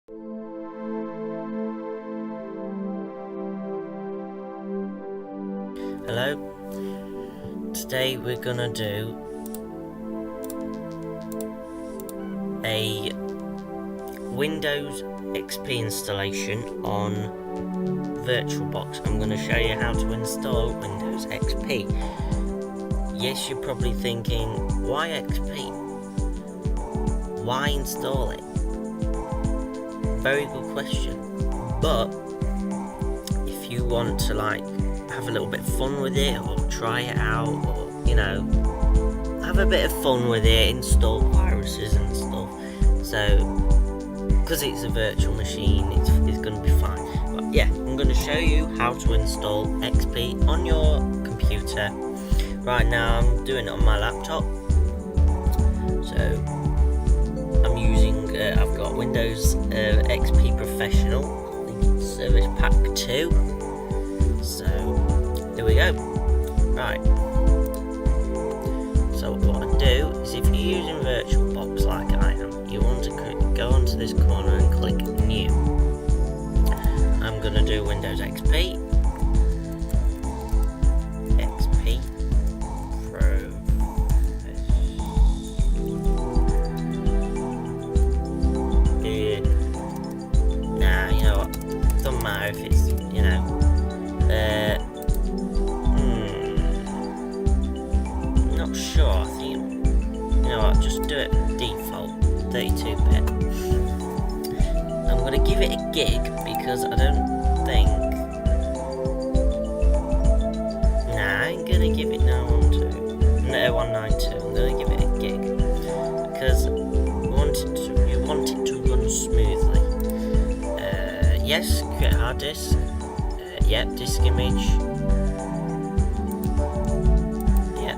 Hello, today we're gonna do a Windows XP installation on VirtualBox. I'm gonna show you how to install Windows XP. Yes, you're probably thinking, why XP? Why install it? Very good question. But if you want to have a little bit of fun with it, or try it out, or have a bit of fun with it, install viruses and stuff. So, because it's a virtual machine, it's going to be fine. But yeah, I'm going to show you how to install XP on your computer. Right now, I'm doing it on my laptop. So, I'm using, I've got Windows XP Professional. I think it's Service Pack 2. So, here we go. Right. So what I do is, if you're using VirtualBox like I am, you want to go onto this corner and click New. I'm going to do Windows XP. XP Pro. Nah, you know what? Doesn't matter if it's, not sure. I think, just do it default 32-bit. I'm going to give it a gig because I don't think. Nah, I ain't going to give it no 192. I'm going to give it a gig because you want it to run smoothly. Yes, create hard disk. Yep, disk image. Yep.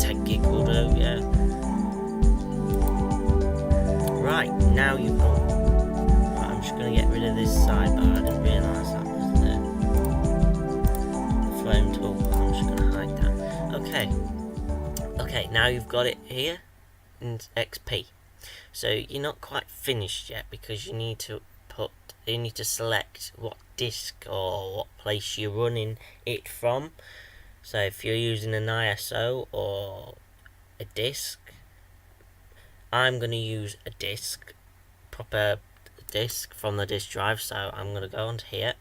10 gig will do, yeah. Right, now you've got. Right, I'm just gonna get rid of this side, but I didn't realise that was the flame tool. I'm just gonna hide that. Okay, now you've got it here in XP. So you're not quite finished yet because you need to select what disk or what place you're running it from. So if you're using an ISO or a disk, I'm going to use a disk, proper disk from the disk drive. So I'm going to go onto here.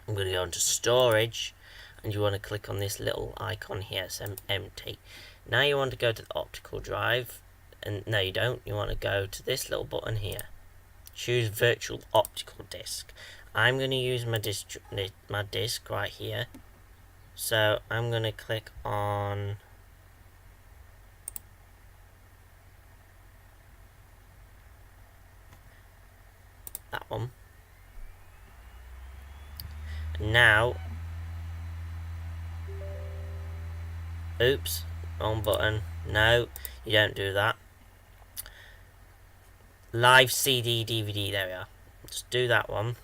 I'm going to go onto storage, and you want to click on this little icon here. It's empty. Now you want to go to the optical drive, and no, you don't. You want to go to this little button here. Choose virtual optical disk. I'm going to use my disk right here. So I'm going to click on that one. And now, oops, wrong button. No, you don't do that. Live CD DVD, there we are. Just do that one.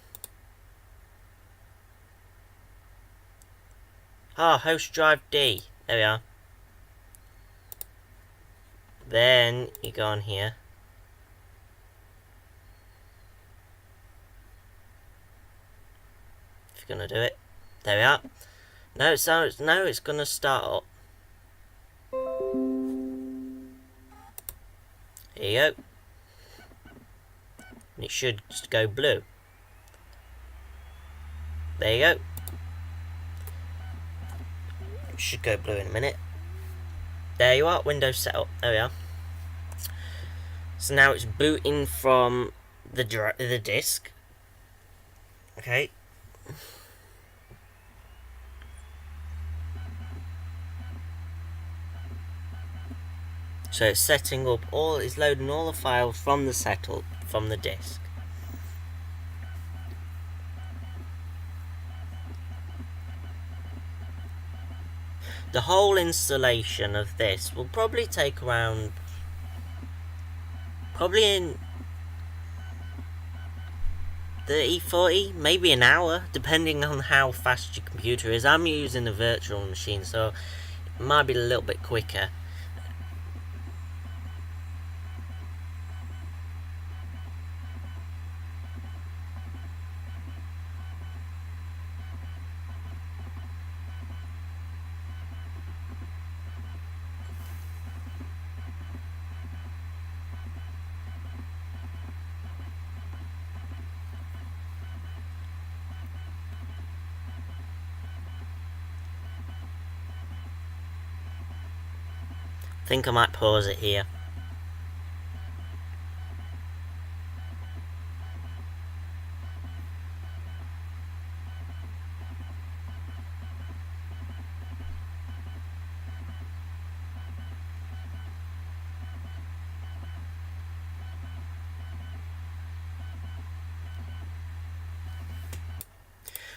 Host drive D, there we are. Then you go on here. If you're gonna do it, there we are. No, it's gonna start up. Here you go. And it should just go blue. There you go. It should go blue in a minute. There you are, Windows setup. There we are. So now it's booting from the disk. Okay. So it's setting up it's loading all the files from the disk. The whole installation of this will probably take around, in 30, 40, maybe an hour, depending on how fast your computer is. I'm using a virtual machine, so it might be a little bit quicker. think I might pause it here.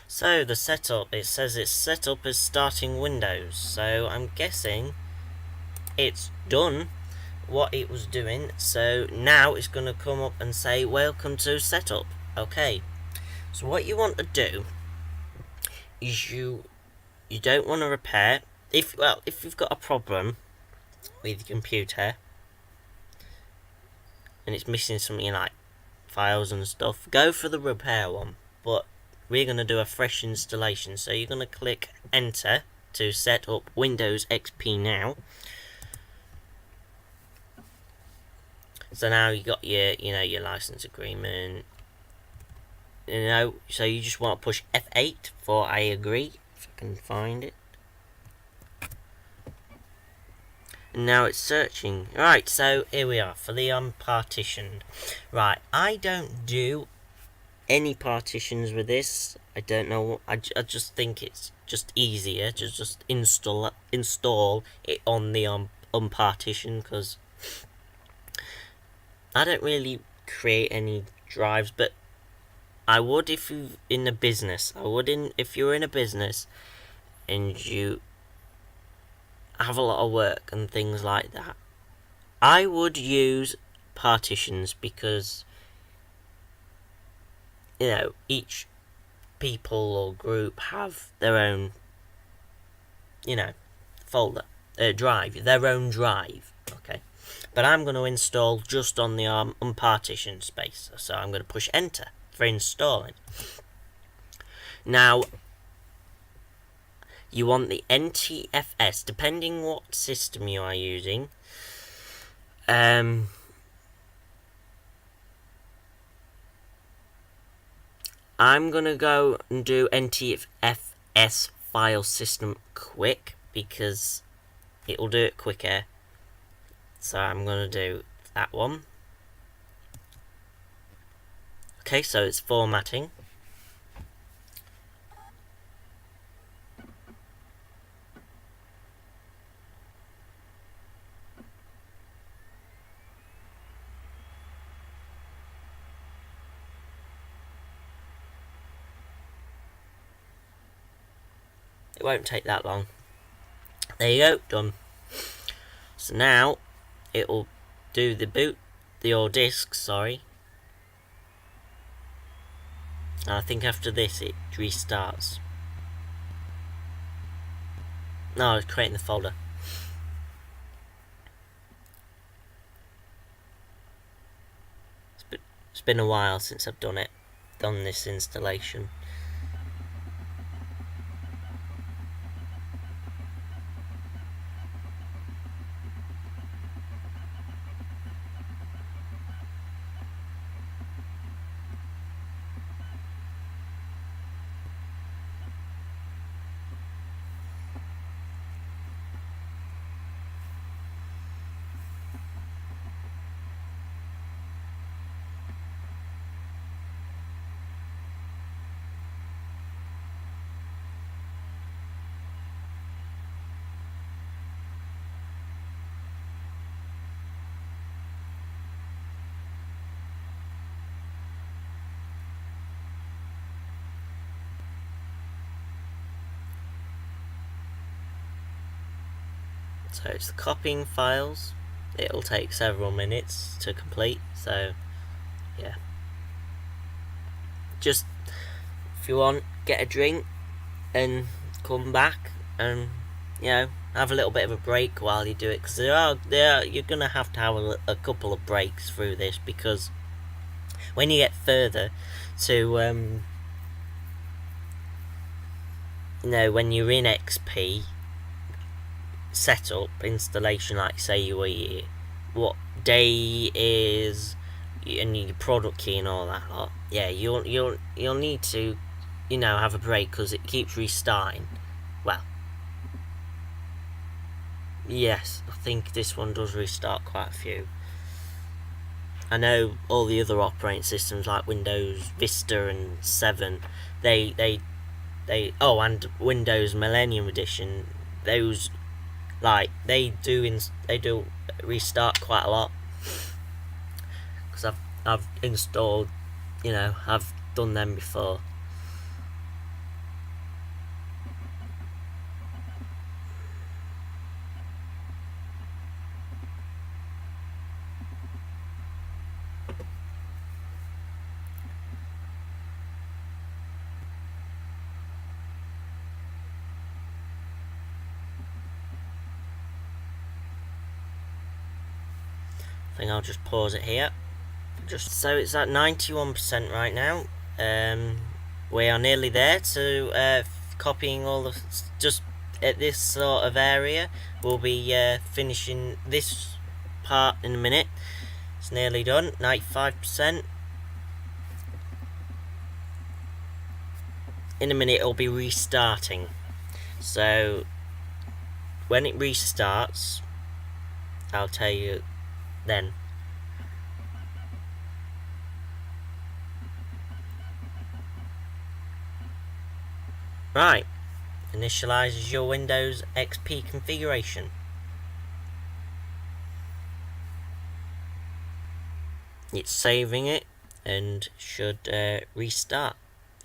So the setup, it says it's set up as starting Windows, so I'm guessing it's done what it was doing. So now it's going to come up and say welcome to setup. Okay, so what you want to do is you don't want to repair, if you've got a problem with your computer and it's missing something like files and stuff, go for the repair one. But we're going to do a fresh installation, so you're going to click enter to set up Windows XP now. So now you got your your license agreement, so you just want to push F8 for I agree, if I can find it. And now it's searching. Right, so here we are for the unpartitioned. Right, I don't do any partitions with this. I don't know. I just think it's just easier to just install it on the unpartitioned, because I don't really create any drives. But I would if you in a business. If you're in a business and you have a lot of work and things like that, I would use partitions, because each people or group have their own folder, drive, their own drive. Okay, but I'm going to install just on the unpartitioned space, so I'm going to push enter for installing. Now you want the NTFS, depending what system you are using. I'm gonna go and do NTFS file system quick, because it'll do it quicker. So I'm gonna do that one. Okay, so it's formatting. It won't take that long. There you go, done. So now it'll do the boot, your disk, sorry. And I think after this it restarts. No, it's creating the folder. It's been a while since I've done this installation. So it's the copying files. It'll take several minutes to complete, so yeah. Just, if you want, get a drink and come back and have a little bit of a break while you do it, because you're gonna have to have a couple of breaks through this, because when you get further to when you're in XP setup installation, like say you were what day is and your product key and all that lot, you'll need to have a break, because it keeps restarting. Well, Yes, I think this one does restart quite a few. I know all the other operating systems like Windows Vista and 7, and Windows Millennium Edition, those they do restart quite a lot, because I've installed, I've done them before. I think I'll just pause it here. So it's at 91% right now. We are nearly there to copying all the just at this sort of area. We'll be finishing this part in a minute. It's nearly done. 95%. In a minute, it'll be restarting. So when it restarts, I'll tell you then. Right, initializes your Windows XP configuration. It's saving it and should restart.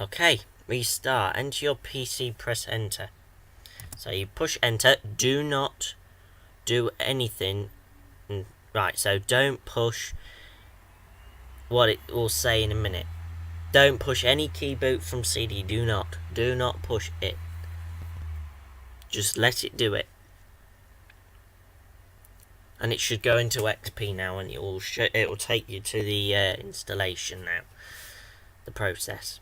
Okay, restart. Enter your PC, press enter. So you push enter. Do not do anything. Right, so don't push what it will say in a minute. Don't push any key boot from CD. Do not push it. Just let it do it. And it should go into XP now, and it will take you to the installation now. The process.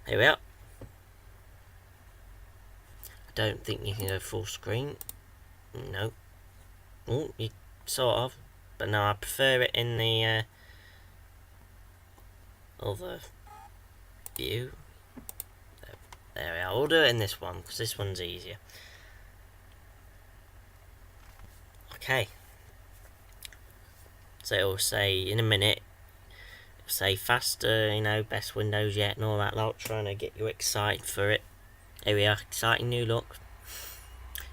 Here we are. I don't think you can go full screen. No. Oh, you sort of. But no, I prefer it in the other view. There we are. We'll do it in this one, because this one's easier. Okay. So it will say in a minute, it'll say faster, best Windows yet and all that lot, trying to get you excited for it. Here we are, exciting new look.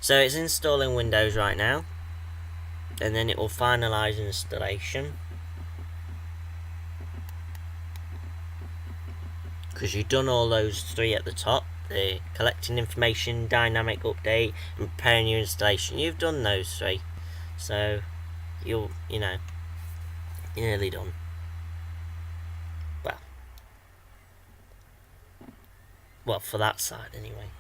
So it's installing Windows right now, and then it will finalize installation. Because you've done all those three at the top, the collecting information, dynamic update, and preparing your installation. You've done those three, so you're nearly done. Well, for that side anyway.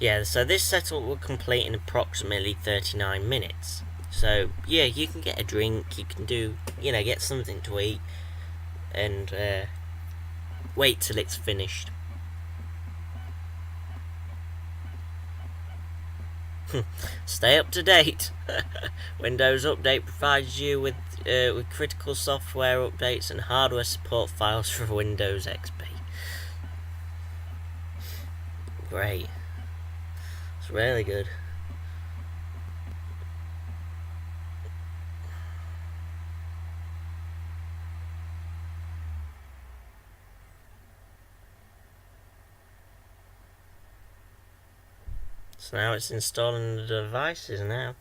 Yeah, so this setup will complete in approximately 39 minutes. So, yeah, you can get a drink, you can do, get something to eat, and wait till it's finished. Stay up to date. Windows Update provides you with critical software updates and hardware support files for Windows XP. Great. It's really good. So now it's installing the devices now.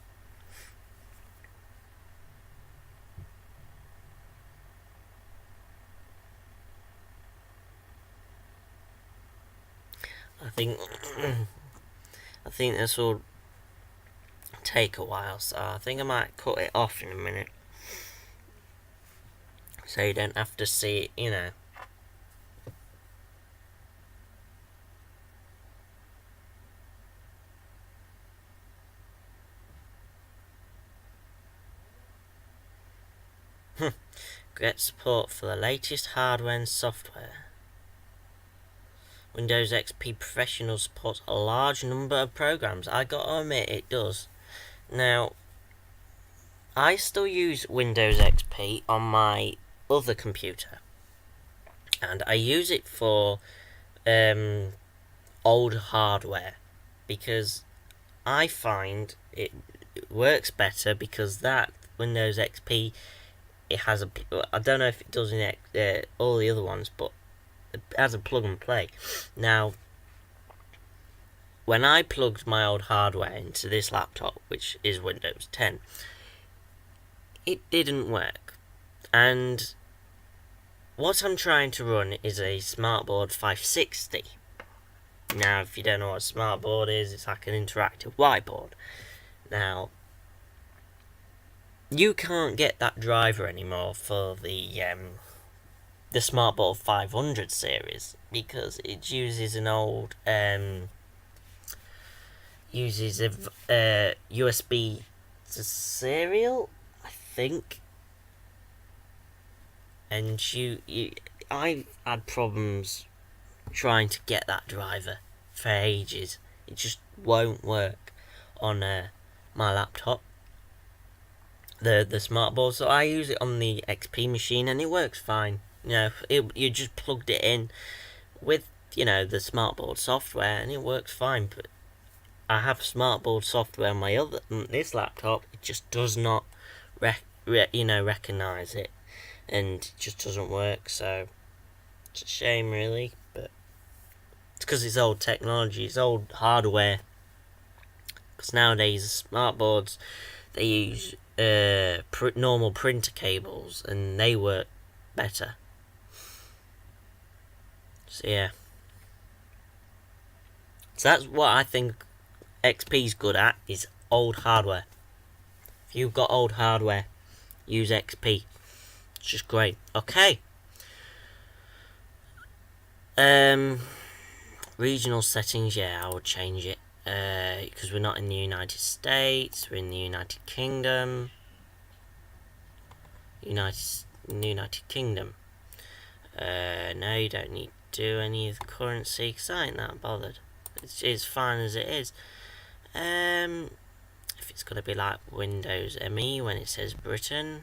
I think this will take a while, so I think I might cut it off in a minute. so you don't have to see it, you know. Get support for the latest hardware and software. Windows XP Professional supports a large number of programs. I gotta admit, it does. Now, I still use Windows XP on my other computer, and I use it for old hardware because I find it works better because that Windows XP, it has a, I don't know if it does in all the other ones, but it has a plug and play. Now, when I plugged my old hardware into this laptop, which is Windows 10, it didn't work. And what I'm trying to run is a SmartBoard 560. Now, if you don't know what a SmartBoard is, it's like an interactive whiteboard. Now, you can't get that driver anymore for the SmartBoard 500 series because it uses an old uses a USB serial, I think. And I had problems trying to get that driver for ages. It just won't work on my laptop, the SmartBoard. So I use it on the XP machine, and it works fine. You know, you just plugged it in with the SmartBoard software, and it works fine. But I have SmartBoard software on this laptop. It just does not recognize it, and it just doesn't work. So it's a shame, really. But it's because it's old technology, it's old hardware. Because nowadays SmartBoards, they use normal printer cables, and they work better. So yeah. So that's what I think XP's good at, is old hardware. If you've got old hardware, use XP. It's just great. Okay. Regional settings, yeah, I would change it. Because we're not in the United States, we're in the United Kingdom. United Kingdom. No, you don't need to do any of the currency, because I ain't that bothered. It's fine as it is. If it's gonna be like Windows ME when it says Britain.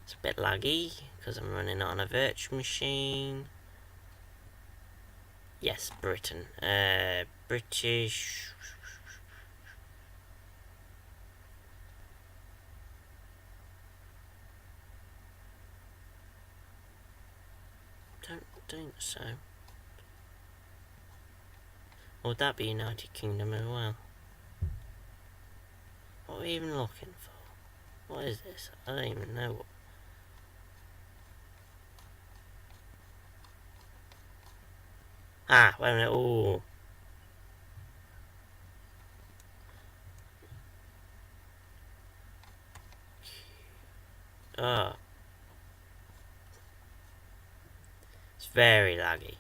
It's a bit laggy because I'm running on a virtual machine. Yes, Britain. British. Don't think so. Or would that be United Kingdom as well? What are we even looking for? What is this? I don't even know what. Wait a minute. Ooh. Oh. It's very laggy.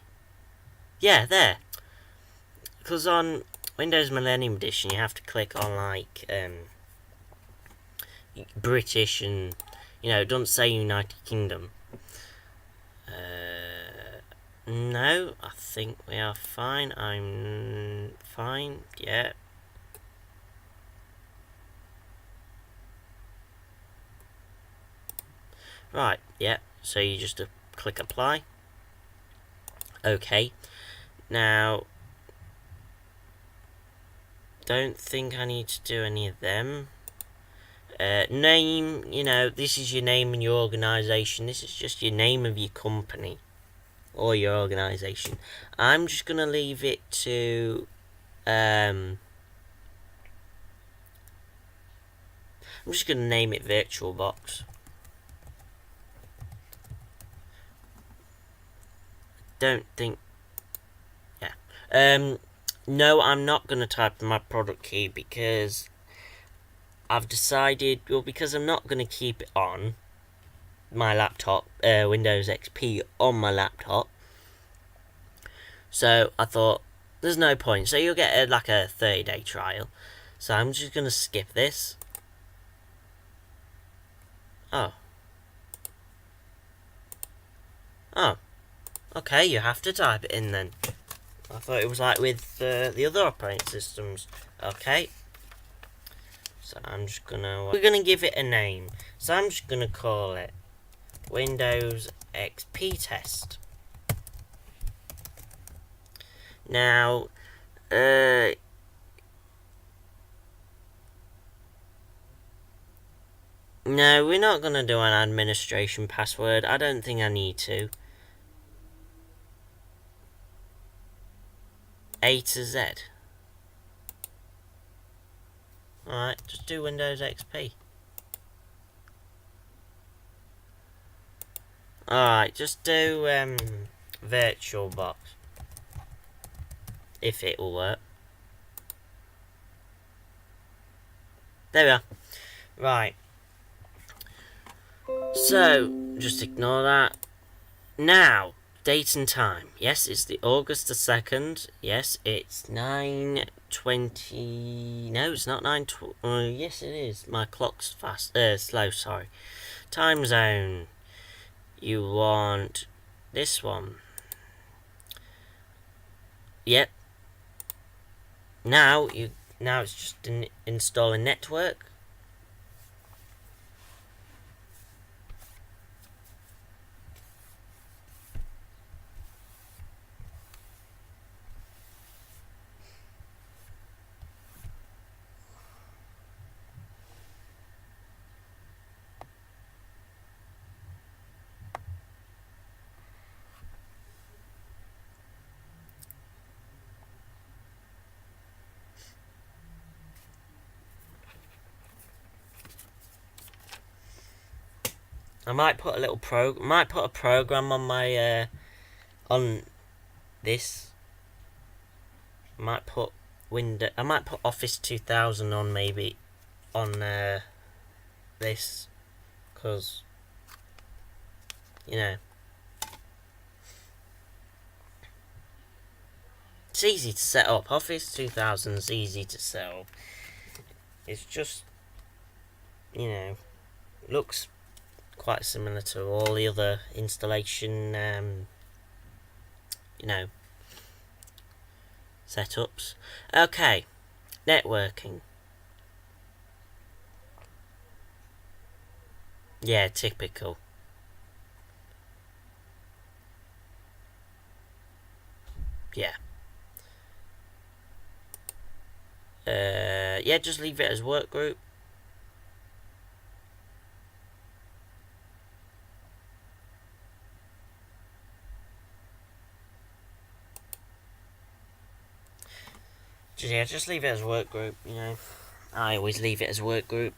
Yeah, there. Because on Windows Millennium Edition, you have to click on like British, and it doesn't say United Kingdom. No, I think we are fine. I'm fine. Yeah. Right. Yeah. So you just click apply. Okay. Now, don't think I need to do any of them. Name, this is your name and your organisation. This is just your name of your company or your organisation. I'm just going to leave it to... I'm just going to name it VirtualBox. Don't think... Yeah. No, I'm not going to type in my product key because I've decided, well, because I'm not going to keep it on my laptop, Windows XP on my laptop, so I thought there's no point. So you'll get like a 30-day trial. So I'm just going to skip this. Oh. Oh. Okay, you have to type it in then. I thought it was like with the other operating systems. Okay. So I'm just gonna... We're gonna give it a name. So I'm just gonna call it Windows XP Test. Now, no, we're not gonna do an administration password. I don't think I need to. A to Z. Alright, just do Windows XP. Alright, just do VirtualBox. If it will work. There we are. Right. So, just ignore that. Now, date and time. Yes, it's the August the 2nd. Yes, it's 9:20. No, it's not 9:20. Yes, it is. My clock's slow, sorry. Time zone. You want this one. Yep. Now it's just installing network. I might put a little might put a program on my on this. I might put Office 2000 on maybe on this, because you know it's easy to set up. Office 2000 is easy to set up. It's just, looks quite similar to all the other installation setups. Okay, networking. Yeah, typical. Yeah. Yeah, just leave it as work group. Just leave it as work group, I always leave it as work group.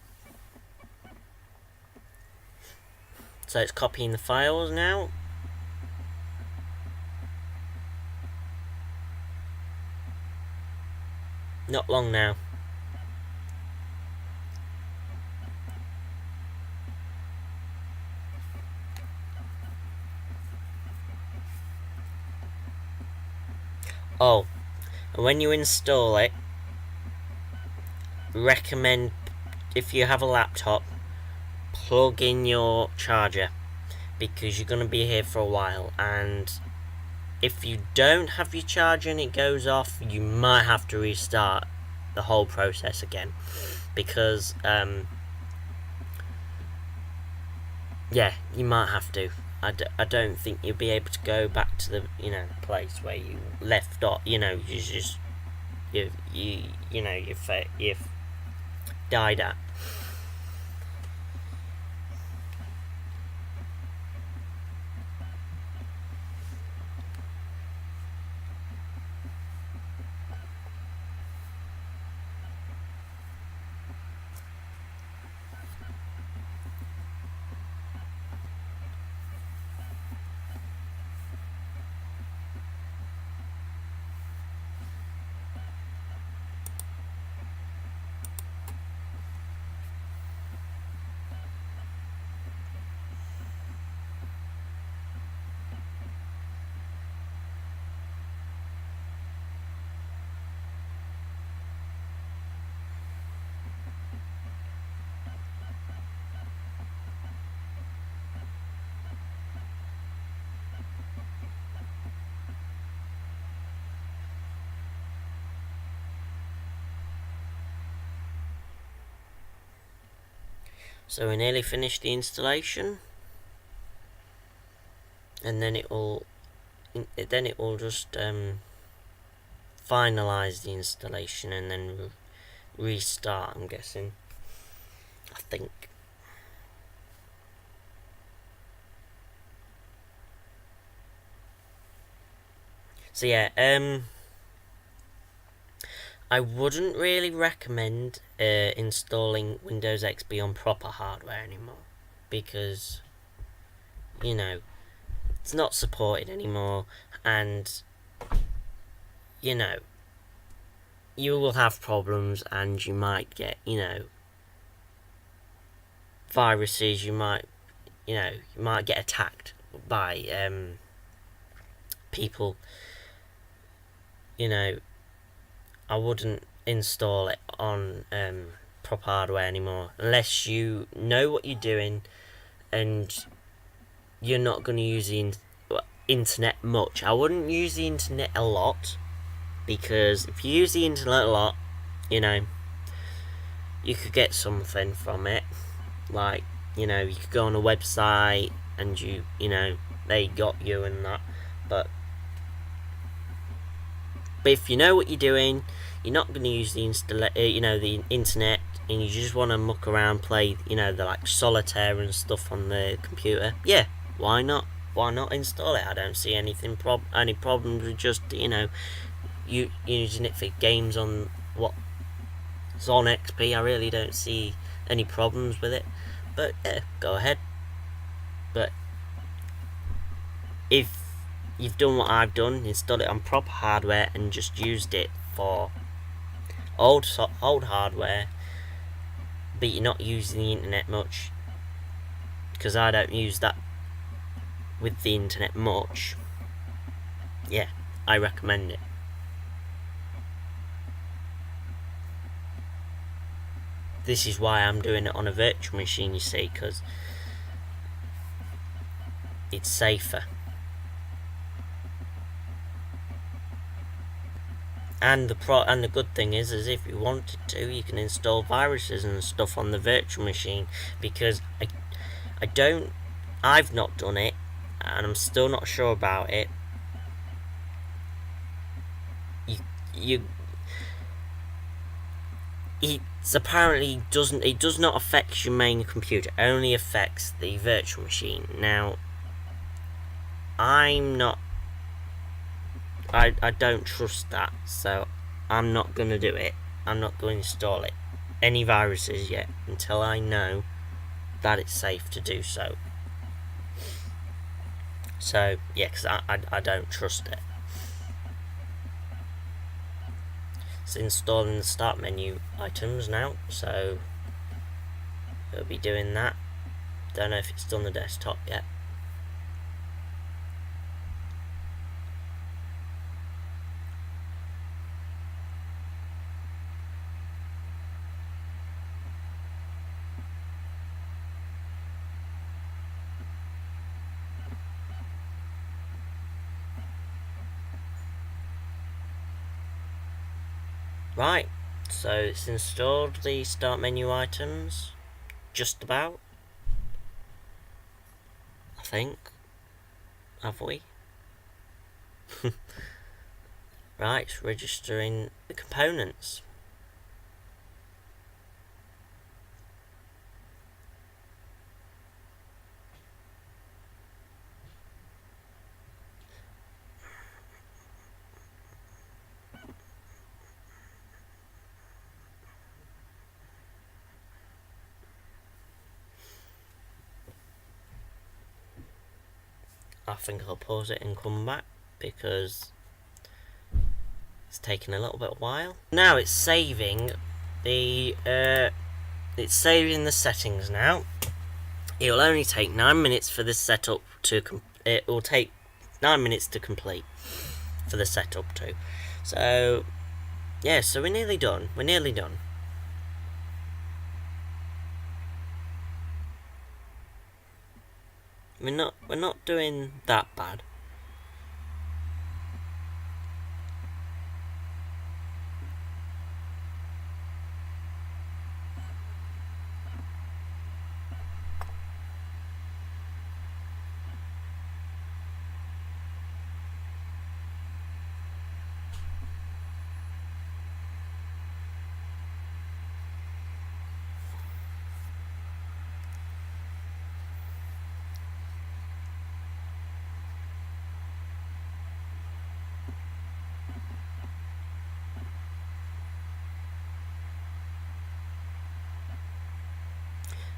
So it's copying the files now. Not long now. Oh, and when you install it, recommend, if you have a laptop, plug in your charger, because you're going to be here for a while, and if you don't have your charger and it goes off, you might have to restart the whole process again, because yeah, you might have to. I don't think you'll be able to go back to the place where you left off. You've died at. So we nearly finished the installation, and then it will just finalize the installation and then restart, I'm guessing. I think. So yeah, I wouldn't really recommend installing Windows XP on proper hardware anymore, because, you know, it's not supported anymore, and, you know, you will have problems, and you might get, viruses, you might get attacked by people. I wouldn't install it on proper hardware anymore unless you know what you're doing and you're not going to use the internet much. I wouldn't use the internet a lot, because if you use the internet a lot, you could get something from it. Like, you could go on a website and they got you and that. But if you know what you're doing, you're not going to use the the internet, and you just want to muck around, play, the like solitaire and stuff on the computer. Yeah, why not? Why not install it? I don't see any problems with just you using it for games on what's on XP. I really don't see any problems with it. But yeah, go ahead. But if you've done what I've done, installed it on proper hardware and just used it for old hardware, but you're not using the internet much, because I don't use that with the internet much, yeah, I recommend it. This is why I'm doing it on a virtual machine, you see, because it's safer. And the good thing is if you wanted to, you can install viruses and stuff on the virtual machine, because I've not done it, and I'm still not sure about it. It's apparently it does not affect your main computer, it only affects the virtual machine. Now, I don't trust that, so I'm not going to do it. I'm not going to install it, any viruses yet, until I know that it's safe to do so. So, yeah, because I don't trust it. It's installing the start menu items now, so it'll be doing that. Don't know if it's done the desktop yet. Right, so it's installed the start menu items, just about, I think. Have we? Right, it's registering the components. I think I'll pause it and come back, because it's taken a little bit of while. Now it's saving the settings now. It will only take 9 minutes for this setup to it will take 9 minutes to complete for the setup too. So yeah, so we're nearly done. We're not doing that bad.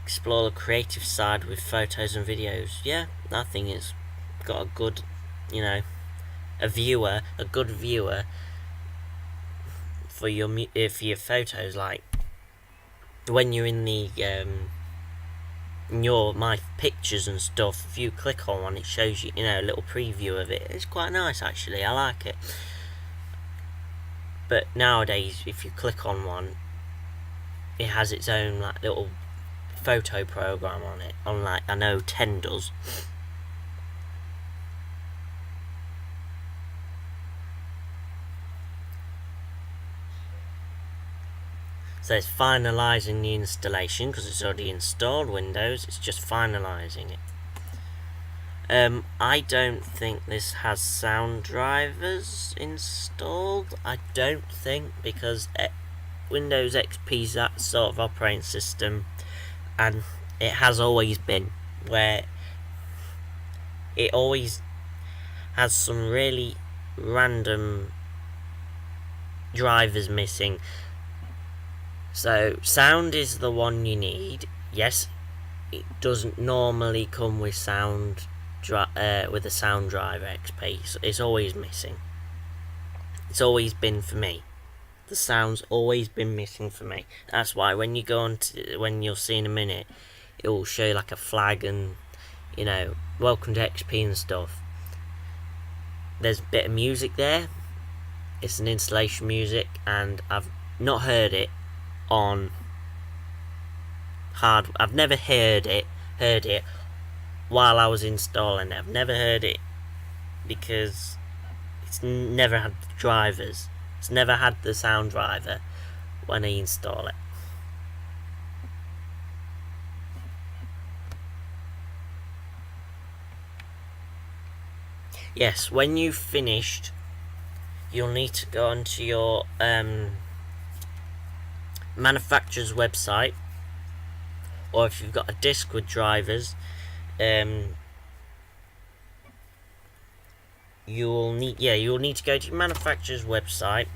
explore the creative side with photos and videos. Yeah, I think it's got a good, a good viewer for your photos. Like when you're in the in your my pictures and stuff, if you click on one, it shows you, a little preview of it. It's quite nice actually. I like it. But nowadays, if you click on one, it has its own like little photo program on it. Unlike I know 10 does. So it's finalising the installation because it's already installed Windows. It's just finalising it. I don't think this has sound drivers installed. I don't think, because Windows XP is that sort of operating system, and it has always been, where it always has some really random drivers missing. So sound is the one you need. Yes, it doesn't normally come with with a sound driver XP. So it's always missing. It's always been for me. The sound's always been missing for me. That's why when you go on to, when you'll see in a minute, it will show you like a flag and, welcome to XP and stuff. There's a bit of music there. It's an installation music, and I've not heard it on hard. I've never heard it while I was installing it. I've never heard it because it's never had drivers. It's never had the sound driver when I install it. Yes, when you've finished, you'll need to go onto your manufacturer's website, or if you've got a disk with drivers, you'll need to go to your manufacturer's website,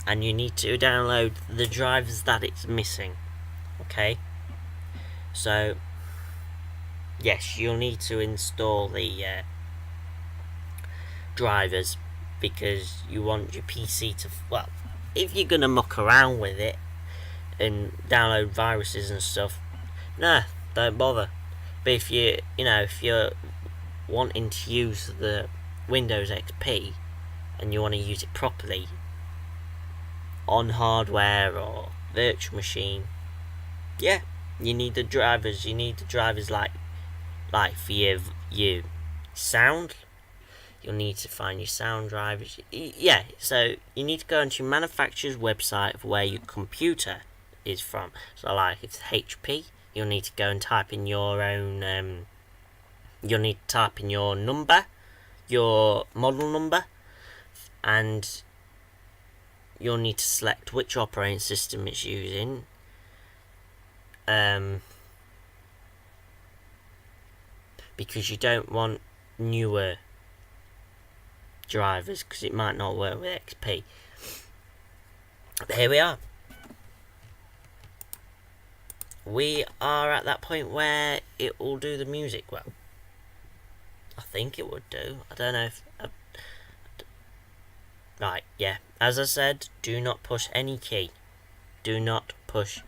and you need to download the drivers that it's missing. Okay, so yes, you'll need to install the drivers, because you want your PC to, well, if you're gonna muck around with it and download viruses and stuff, nah, don't bother. But if you're wanting to use the Windows XP and you want to use it properly on hardware or virtual machine, yeah, you need the drivers. You need the drivers like for your sound. You'll need to find your sound drivers. Yeah, so you need to go into your manufacturer's website of where your computer is from. So like if it's HP, you'll need to go and type in your own, you'll need to type in your number, your model number, and you'll need to select which operating system it's using. Because you don't want newer drivers, because it might not work with XP. But here we are. We are at that point where it will do the music. Well, I think it would do. I don't know if... right, yeah. As I said, do not push any key. Do not press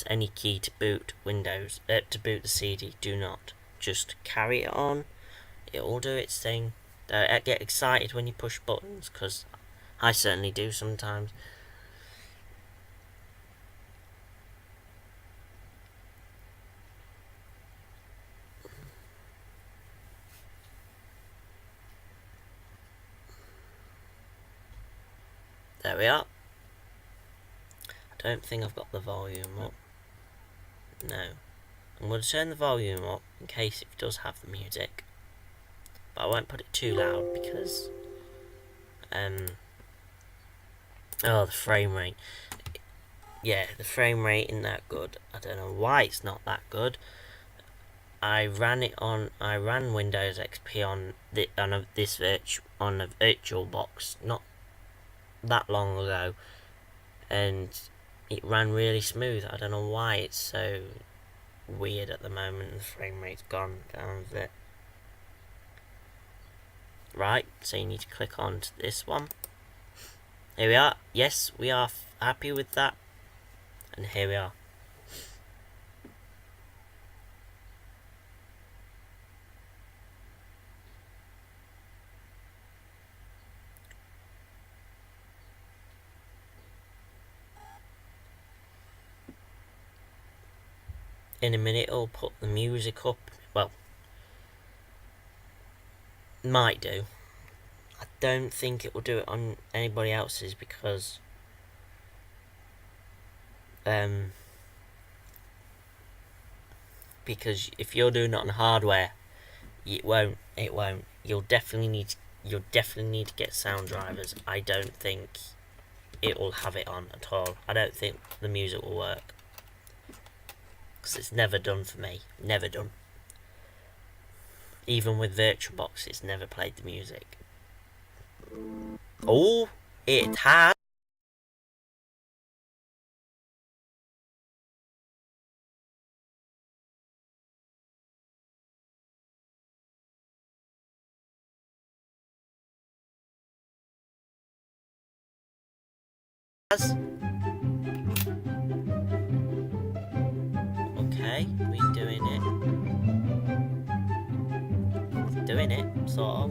any key to boot Windows, to boot the CD. Do not. Just carry it on. It will do its thing. Don't get excited when you push buttons, because I certainly do sometimes. There we are. I don't think I've got the volume up. No. I'm going to turn the volume up in case it does have the music. But I won't put it too loud because... oh, the frame rate. Yeah, the frame rate isn't that good. I don't know why it's not that good. I ran Windows XP on a virtualbox not that long ago, and it ran really smooth. I don't know why it's so weird at the moment. The frame rate's gone down a bit. Right, so you need to click on to this one. Here we are. Yes, we are happy with that. And here we are. In a minute it'll put the music up. Well, might do. I don't think it will do it on anybody else's because if you're doing it on hardware, it won't. You'll definitely need to get sound drivers. I don't think it will have it on at all. I don't think the music will work because it's never done for me. Never done. Even with VirtualBox, it's never played the music. Oh, it has. Okay, we're doing it. Doing it, sort of.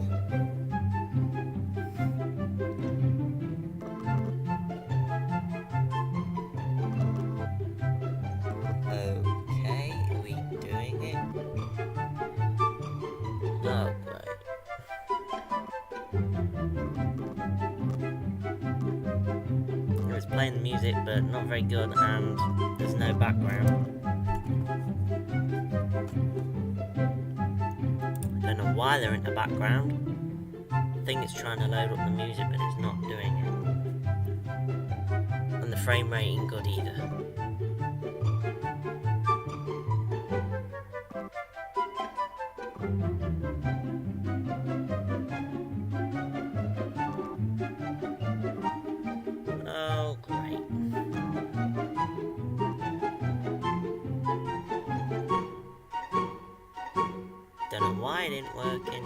Okay, we doing it. Oh, great. It was playing the music, but not very good, and there's no background. I don't know why they're in the background. I think it's trying to load up the music, but it's not doing it. And the frame rate ain't good either. Oh, great. Don't know why it ain't working.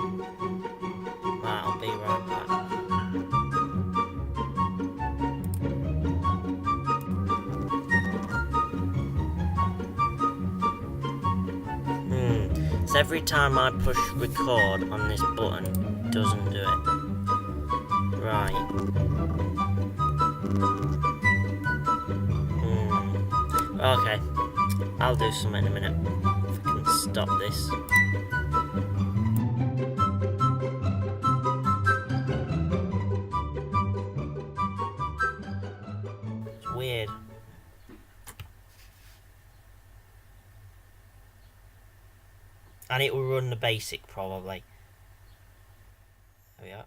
Right, I'll be right back. So every time I push record on this button, it doesn't do it. Right. Okay. I'll do something in a minute. If I can stop this. It's weird. And it will run the basic probably. There we are.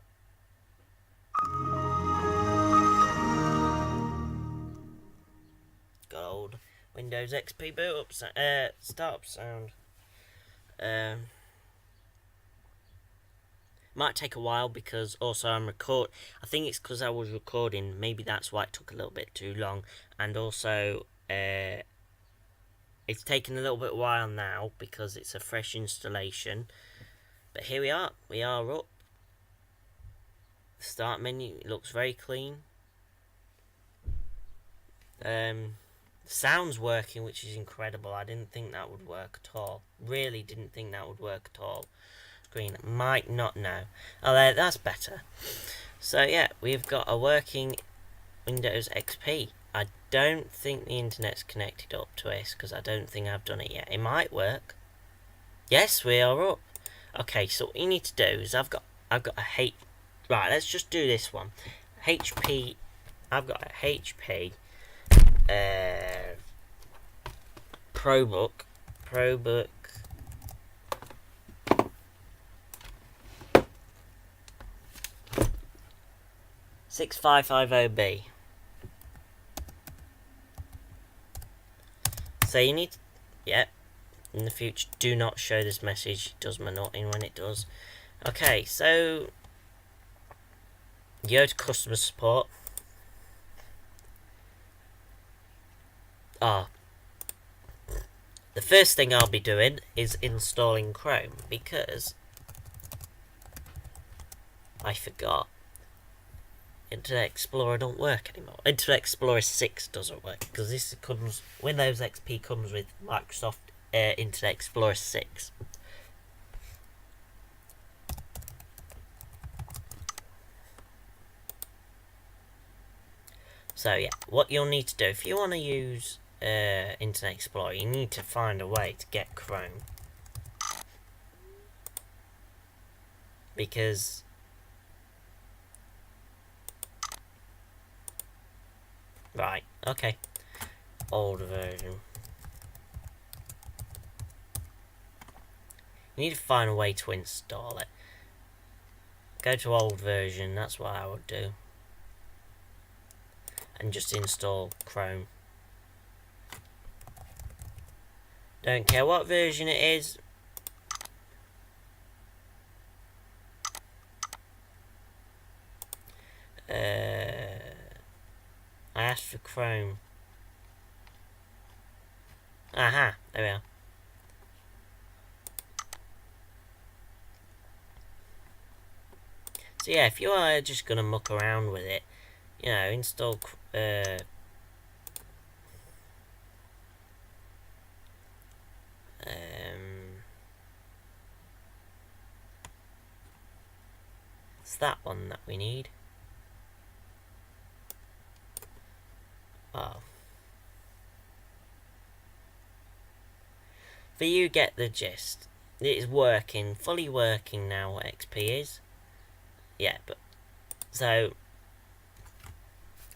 Good old Windows XP boot up startup sound. Might take a while because also I think it's because I was recording. Maybe that's why it took a little bit too long. And also it's taken a little bit while now because it's a fresh installation. But here we are. We are up. The start menu looks very clean. Sound's working, which is incredible. I didn't think that would work at all. Really didn't think that would work at all. Screen might not know. Oh, that's better. So yeah, we've got a working Windows XP. I don't think the internet's connected up to this because I don't think I've done it yet. It might work. Yes, we are up. Okay, so what you need to do is I've got a right, let's just do this one. HP. I've got a HP ProBook 6550B. So you need, in the future, do not show this message. It does my nothing when it does. Okay, so you go to customer support. the first thing I'll be doing is installing Chrome, because I forgot Internet Explorer don't work anymore. Internet Explorer 6 doesn't work, because this comes, Windows XP comes with Microsoft Internet Explorer 6. So yeah, what you'll need to do, if you want to use Internet Explorer, you need to find a way to get Chrome. Because right, okay. Old version. You need to find a way to install it. Go to old version, that's what I would do. And just install Chrome. Don't care what version it is. I asked for Chrome. Aha, there we are. So yeah, if you are just gonna muck around with it, you know, install it's that one that we need. Oh. But you get the gist. It is working, fully working now, what XP is. Yeah, but so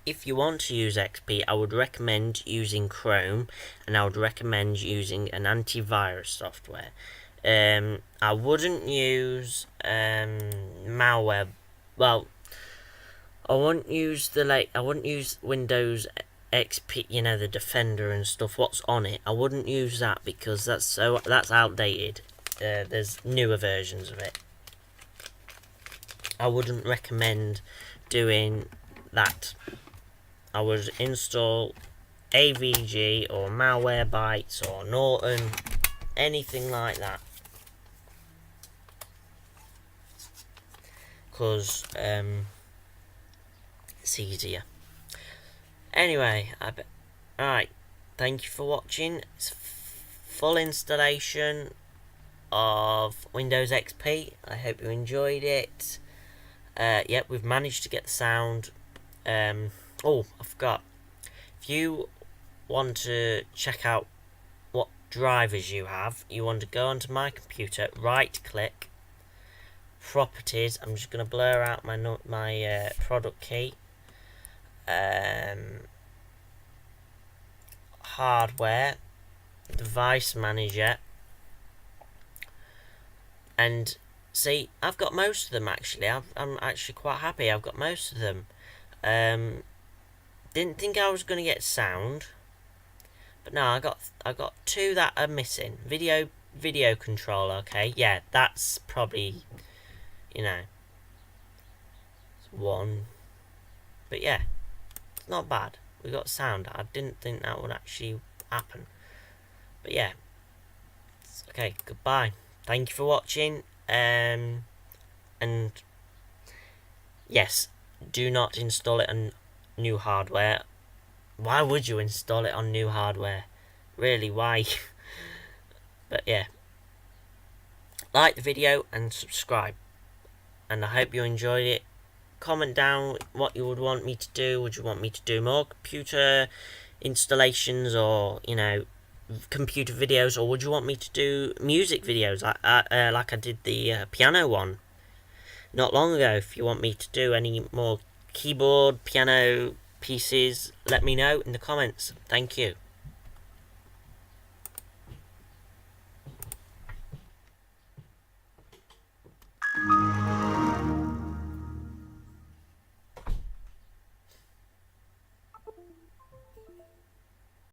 if you want to use XP, I would recommend using Chrome, and I would recommend using an antivirus software. I wouldn't use malware. Well, I wouldn't use I wouldn't use Windows XP, you know, the Defender and stuff. What's on it? I wouldn't use that, because that's outdated. There's newer versions of it. I wouldn't recommend doing that. I would install AVG or Malwarebytes or Norton, anything like that, because it's easier. Anyway, alright, thank you for watching. It's full installation of Windows XP. I hope you enjoyed it. Yep, we've managed to get the sound. Oh, I forgot. If you want to check out what drivers you have, you want to go onto my computer, right click, properties. I'm just going to blur out my product key. Hardware, device manager, and see, I've got most of them actually. I'm actually quite happy. I've got most of them. Didn't think I was going to get sound, but no, I got two that are missing. Video controller. Okay, yeah, that's probably, you know, one, but yeah, it's not bad. We got sound. I didn't think that would actually happen, but yeah. Okay, goodbye. Thank you for watching. And yes, do not install it on new hardware. Why would you install it on new hardware? Really, why? But yeah, like the video and subscribe, and I hope you enjoyed it. Comment down what you would want me to do. Would you want me to do more computer installations, or, you know, computer videos, or would you want me to do music videos like I did the piano one not long ago? If you want me to do any more keyboard, piano pieces, let me know in the comments. Thank you.